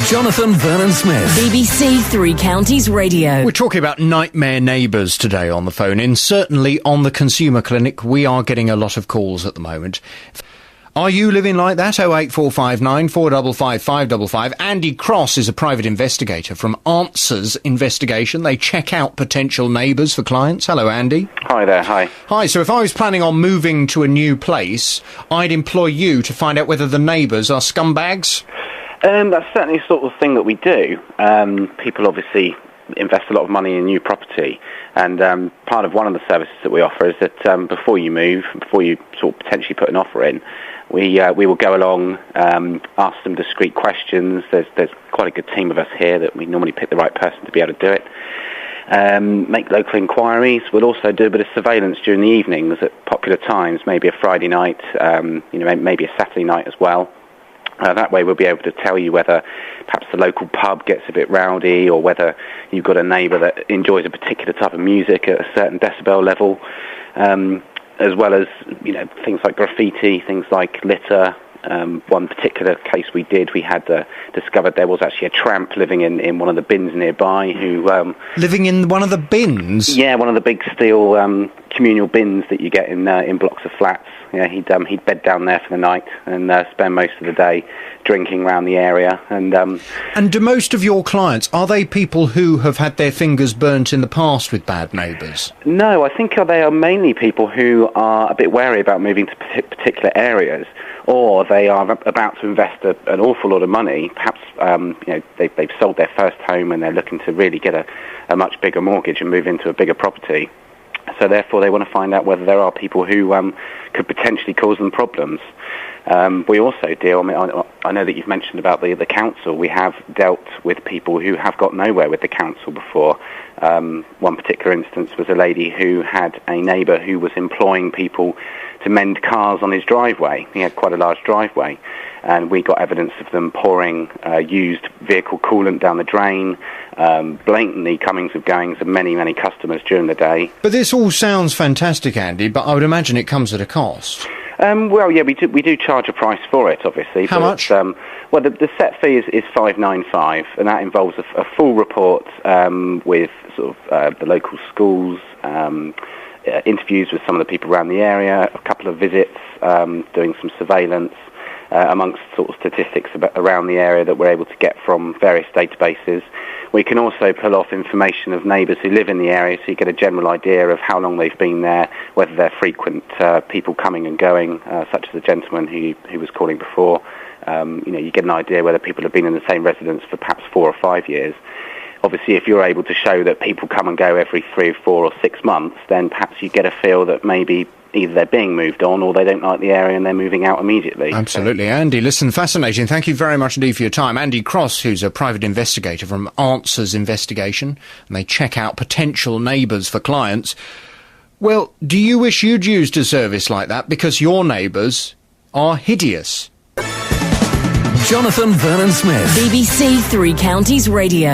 Jonathan Vernon-Smith. BBC Three Counties Radio. We're talking about nightmare neighbours today on the phone in. Certainly on the Consumer Clinic, we are getting a lot of calls at the moment. Are you living like that? 08459 455 555. Andy Cross is a private investigator from Answers Investigation. They check out potential neighbours for clients. Hello, Andy. Hi there, hi. Hi, so if I was planning on moving to a new place, I'd employ you to find out whether the neighbours are scumbags? That's certainly the sort of thing that we do. People obviously invest a lot of money in new property, and part of one of the services that we offer is that before you move, before you sort of potentially put an offer in, we will go along, ask some discreet questions. There's quite a good team of us here that we normally pick the right person to be able to do it. Make local inquiries. We'll also do a bit of surveillance during the evenings at popular times, maybe a Friday night, maybe a Saturday night as well. That way we'll be able to tell you whether perhaps the local pub gets a bit rowdy, or whether you've got a neighbour that enjoys a particular type of music at a certain decibel level, as well as things like graffiti, things like litter. One particular case we had discovered there was actually a tramp living in one of the bins nearby who... living in one of the bins? Yeah, one of the big steel communal bins that you get in blocks of flats. Yeah, he'd bed down there for the night and spend most of the day drinking around the area. And do most of your clients, are they people who have had their fingers burnt in the past with bad neighbours? No, I think they are mainly people who are a bit wary about moving to particular areas, or they are about to invest an awful lot of money. Perhaps they've sold their first home and they're looking to really get a much bigger mortgage and move into a bigger property. So therefore they want to find out whether there are people who could potentially cause them problems. We also deal, I know that you've mentioned about the council. We have dealt with people who have got nowhere with the council before. One particular instance was a lady who had a neighbour who was employing people to mend cars on his driveway. He had quite a large driveway, and we got evidence of them pouring used vehicle coolant down the drain, blatantly comings and goings of many, many customers during the day. But this all sounds fantastic, Andy, but I would imagine it comes at a cost. Well, yeah, we do charge a price for it, obviously. How much? Well, the set fee is $595, and that involves a full report with sort of the local schools, interviews with some of the people around the area, a couple of visits, doing some surveillance, amongst sort of statistics around the area that we're able to get from various databases. We can also pull off information of neighbours who live in the area, so you get a general idea of how long they've been there, whether they're frequent people coming and going, such as the gentleman who was calling before. You get an idea whether people have been in the same residence for perhaps 4 or 5 years. Obviously, if you're able to show that people come and go every 3 or 4 or 6 months, then perhaps you get a feel that maybe either they're being moved on or they don't like the area and they're moving out immediately. Absolutely. Andy, listen, fascinating. Thank you very much indeed for your time. Andy Cross, who's a private investigator from Answers Investigation, and they check out potential neighbours for clients. Well, do you wish you'd used a service like that because your neighbours are hideous? Jonathan Vernon-Smith. BBC Three Counties Radio.